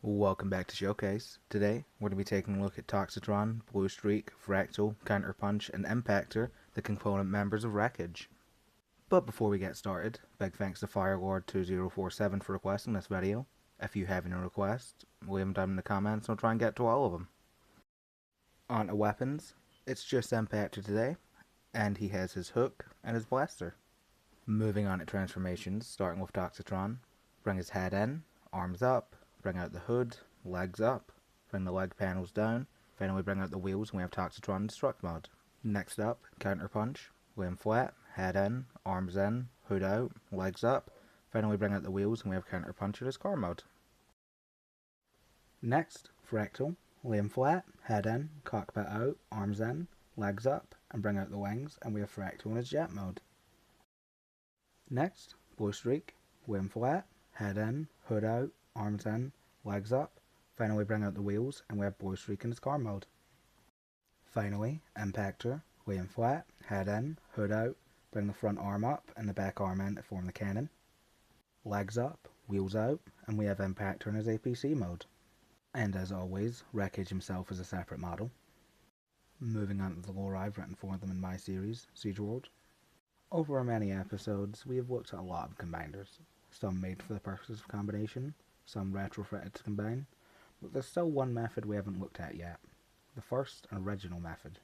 Welcome back to Showcase. Today, we're going to be taking a look at Toxitron, Blue Streak, Fractal, Counterpunch, and Impactor, the component members of Wreckage. But before we get started, big thanks to Firelord2047 for requesting this video. If you have any requests, leave them down in the comments and I'll try and get to all of them. On to weapons, it's just Impactor today, and he has his hook and his blaster. Moving on to transformations, starting with Toxitron, bring his head in, arms up, bring out the hood, legs up, bring the leg panels down, finally bring out the wheels and we have Toxitron Destruct mode. Next up, Counterpunch, lay him flat, head in, arms in, hood out, legs up, finally bring out the wheels and we have Counterpunch in his car mode. Next, Fractal, lay him flat, head in, cockpit out, arms in, legs up, and bring out the wings and we have Fractal in his jet mode. Next, Blue Streak, lay him flat, head in, hood out, arms in, legs up, finally bring out the wheels and we have Blue Streak in his car mode. Finally, Impactor, lay him flat, head in, hood out, bring the front arm up and the back arm in to form the cannon. Legs up, wheels out, and we have Impactor in his APC mode. And as always, Wreckage himself is a separate model. Moving on to the lore I've written for them in my series, Siege World. Over our many episodes, we have looked at a lot of combiners, some made for the purposes of combination, some retrofitted to combine, but there's still one method we haven't looked at yet, the first and original method.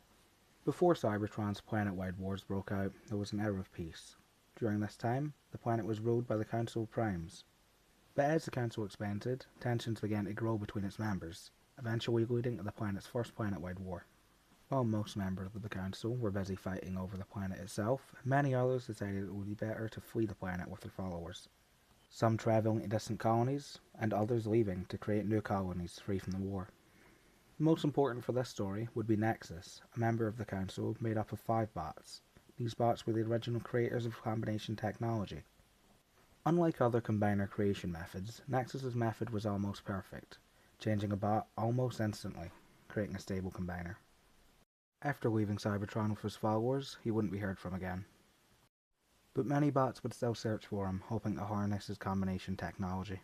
Before Cybertron's planet-wide wars broke out, there was an era of peace. During this time, the planet was ruled by the Council of Primes. But as the Council expanded, tensions began to grow between its members, eventually leading to the planet's first planet-wide war. While most members of the Council were busy fighting over the planet itself, many others decided it would be better to flee the planet with their followers. Some travelling to distant colonies, and others leaving to create new colonies free from the war. Most important for this story would be Nexus, a member of the Council made up of 5 bots. These bots were the original creators of combination technology. Unlike other combiner creation methods, Nexus's method was almost perfect, changing a bot almost instantly, creating a stable combiner. After leaving Cybertron with his followers, he wouldn't be heard from again. But many bots would still search for him, hoping to harness his combination technology.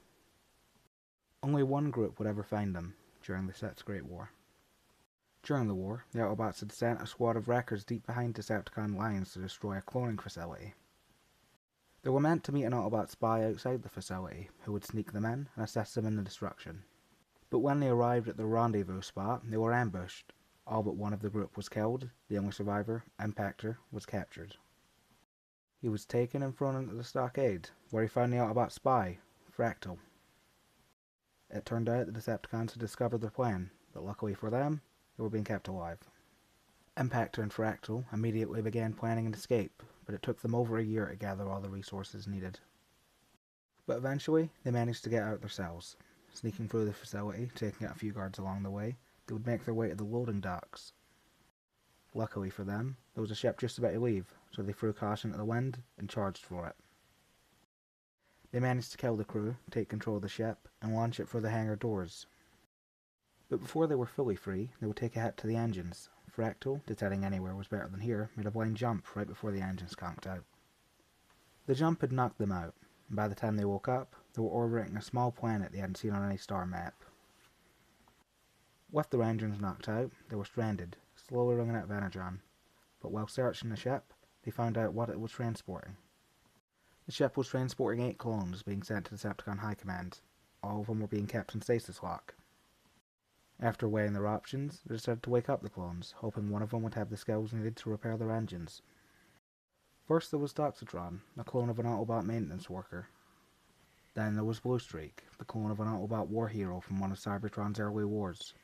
Only one group would ever find him, during the Seth's Great War. During the war, the Autobots had sent a squad of wreckers deep behind Decepticon lines to destroy a cloning facility. They were meant to meet an Autobot spy outside the facility, who would sneak them in and assist them in the destruction. But when they arrived at the rendezvous spot, they were ambushed. All but one of the group was killed, the only survivor, Impactor, was captured. He was taken and thrown into the stockade, where he found the Autobot spy, Fractal. It turned out the Decepticons had discovered their plan, but luckily for them, they were being kept alive. Impactor and Fractal immediately began planning an escape, but it took them over a year to gather all the resources needed. But eventually, they managed to get out their cells. Sneaking through the facility, taking out a few guards along the way, they would make their way to the loading docks. Luckily for them, there was a ship just about to leave, so they threw caution to the wind and charged for it. They managed to kill the crew, take control of the ship, and launch it through the hangar doors. But before they were fully free, they would take a hit to the engines. Fractal, deciding anywhere was better than here, made a blind jump right before the engines conked out. The jump had knocked them out, and by the time they woke up, they were orbiting a small planet they hadn't seen on any star map. With their engines knocked out, they were stranded, slowly running out of energy. But while searching the ship, they found out what it was transporting. The ship was transporting 8 clones being sent to Decepticon High Command. All of them were being kept in stasis lock. After weighing their options, they decided to wake up the clones, hoping one of them would have the skills needed to repair their engines. First there was Toxitron, a clone of an Autobot maintenance worker. Then there was Blue Streak, the clone of an Autobot war hero from one of Cybertron's early wars.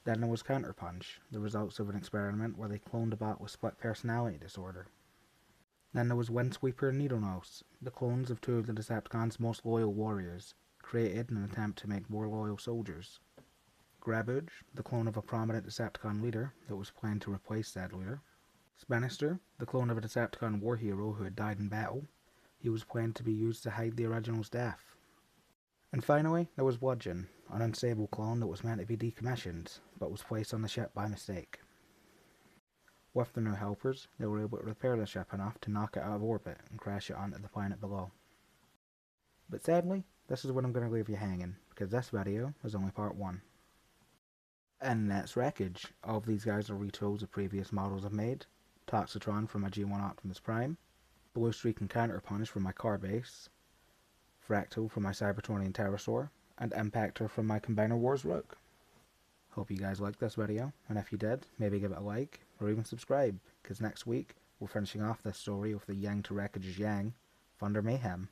Then there was Counterpunch, the results of an experiment where they cloned a bot with split personality disorder. Then there was Windsweeper and Needlenose, the clones of 2 of the Decepticons' most loyal warriors, created in an attempt to make more loyal soldiers. Grabuge, the clone of a prominent Decepticon leader that was planned to replace said leader. Spinister, the clone of a Decepticon war hero who had died in battle. He was planned to be used to hide the original's death. And finally, there was Bludgeon, an unstable clone that was meant to be decommissioned, but was placed on the ship by mistake. With the new helpers, they were able to repair the ship enough to knock it out of orbit and crash it onto the planet below. But sadly, this is where I'm going to leave you hanging, because this video is only part 1. And that's Wreckage. All of these guys are retools of previous models I've made. Toxitron from my G1 Optimus Prime, Blue Streak and Counter Punish from my car base, Fractal from my Cybertronian Pterosaur, and Impactor from my Combiner Wars Rook. Hope you guys liked this video, and if you did, maybe give it a like, or even subscribe, because next week we're finishing off this story with the Yang to Wreckage's Yang, Thunder Mayhem.